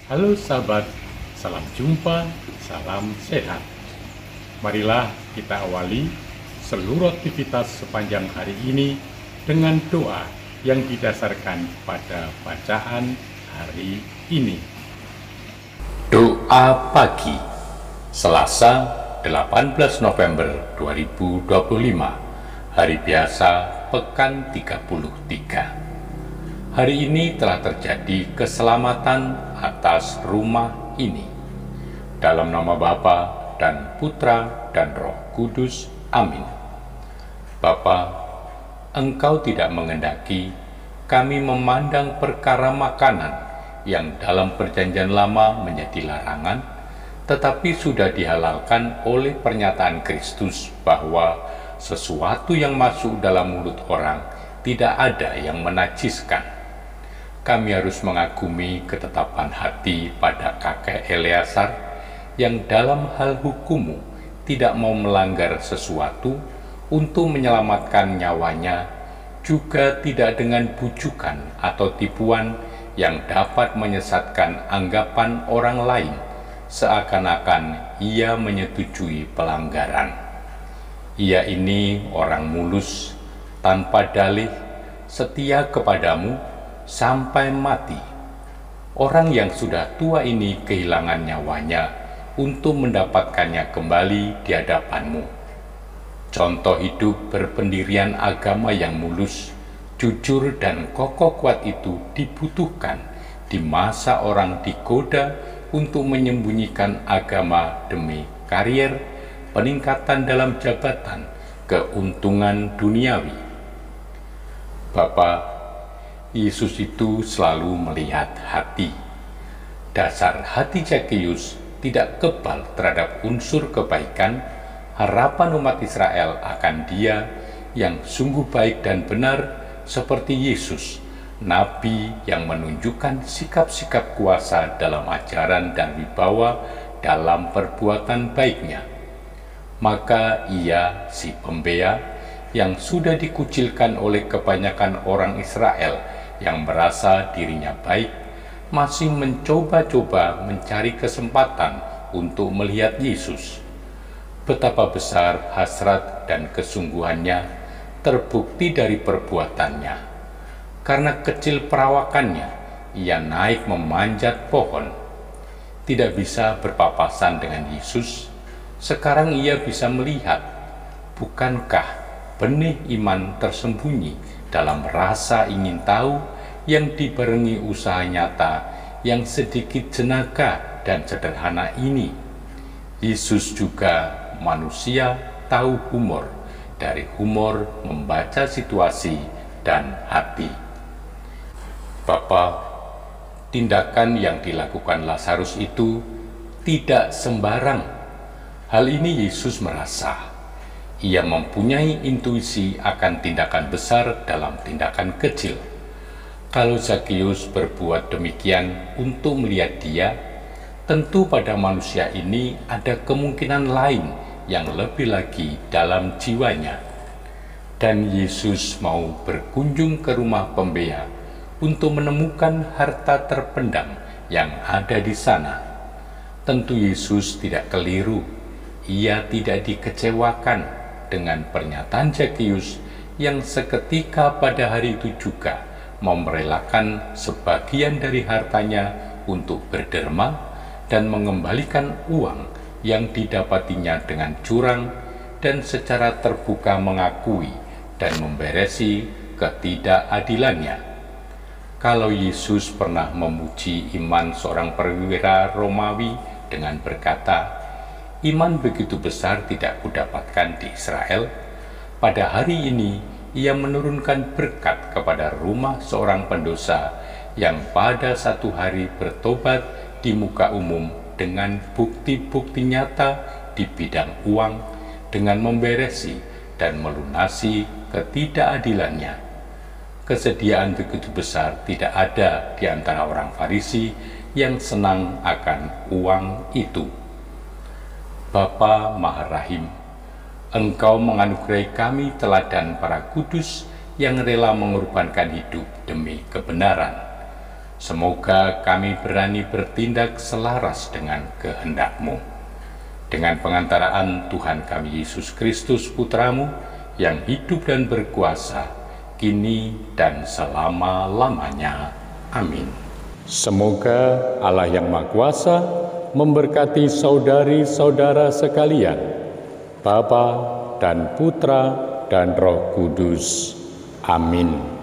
Halo sahabat, salam jumpa, salam sehat. Marilah kita awali seluruh aktivitas sepanjang hari ini dengan doa yang didasarkan pada bacaan hari ini. Doa pagi, Selasa 18 November 2025, hari biasa pekan 33. Hari ini telah terjadi keselamatan atas rumah ini. Dalam nama Bapa dan Putra dan Roh Kudus. Amin. Bapa, Engkau tidak mengendaki kami memandang perkara makanan yang dalam perjanjian lama menjadi larangan, tetapi sudah dihalalkan oleh pernyataan Kristus bahwa sesuatu yang masuk dalam mulut orang tidak ada yang menajiskan. Kami harus mengagumi ketetapan hati pada kakek Eleazar yang dalam hal hukummu tidak mau melanggar sesuatu untuk menyelamatkan nyawanya, juga tidak dengan bujukan atau tipuan yang dapat menyesatkan anggapan orang lain, seakan-akan ia menyetujui pelanggaran. Ia ini orang mulus, tanpa dalih, setia kepadamu sampai mati. Orang yang sudah tua ini kehilangan nyawanya untuk mendapatkannya kembali di hadapanmu. Contoh hidup berpendirian agama yang mulus, jujur dan kokoh kuat itu dibutuhkan di masa orang digoda untuk menyembunyikan agama demi karier, peningkatan dalam jabatan, keuntungan duniawi. Bapak, Yesus itu selalu melihat hati. Dasar hati Zakheus tidak kebal terhadap unsur kebaikan, harapan umat Israel akan Dia yang sungguh baik dan benar, seperti Yesus, Nabi yang menunjukkan sikap-sikap kuasa dalam ajaran dan wibawa dalam perbuatan baiknya. Maka Ia, si pembea, yang sudah dikucilkan oleh kebanyakan orang Israel yang merasa dirinya baik, masih mencoba-coba mencari kesempatan untuk melihat Yesus. Betapa besar hasrat dan kesungguhannya terbukti dari perbuatannya. Karena kecil perawakannya, ia naik memanjat pohon. Tidak bisa berpapasan dengan Yesus, sekarang ia bisa melihat. Bukankah benih iman tersembunyi dalam rasa ingin tahu yang dibarengi usaha nyata yang sedikit jenaka dan sederhana ini? Yesus juga manusia tahu humor, dari humor membaca situasi dan hati. Bapa, tindakan yang dilakukan Lazarus itu tidak sembarang. Hal ini Yesus merasa. Ia mempunyai intuisi akan tindakan besar dalam tindakan kecil. Kalau Zakheus berbuat demikian untuk melihat Dia, tentu pada manusia ini ada kemungkinan lain yang lebih lagi dalam jiwanya. Dan Yesus mau berkunjung ke rumah pembea untuk menemukan harta terpendam yang ada di sana. Tentu Yesus tidak keliru. Ia tidak dikecewakan dengan pernyataan Zakheus yang seketika pada hari itu juga mau merelakan sebagian dari hartanya untuk berderma dan mengembalikan uang yang didapatinya dengan curang, dan secara terbuka mengakui dan memberesi ketidakadilannya. Kalau Yesus pernah memuji iman seorang perwira Romawi dengan berkata, "Iman begitu besar tidak kudapatkan di Israel," pada hari ini ia menurunkan berkat kepada rumah seorang pendosa yang pada satu hari bertobat di muka umum dengan bukti-bukti nyata di bidang uang, dengan memberesi dan melunasi ketidakadilannya. Kesediaan begitu besar tidak ada di antara orang Farisi yang senang akan uang itu. Bapa Maha Rahim, Engkau menganugerahi kami teladan para kudus yang rela mengorbankan hidup demi kebenaran. Semoga kami berani bertindak selaras dengan kehendak-Mu. Dengan pengantaraan Tuhan kami Yesus Kristus Putra-Mu, yang hidup dan berkuasa, kini dan selama-lamanya. Amin. Semoga Allah yang Maha Kuasa memberkati saudari-saudara sekalian, Bapa dan Putra dan Roh Kudus. Amin.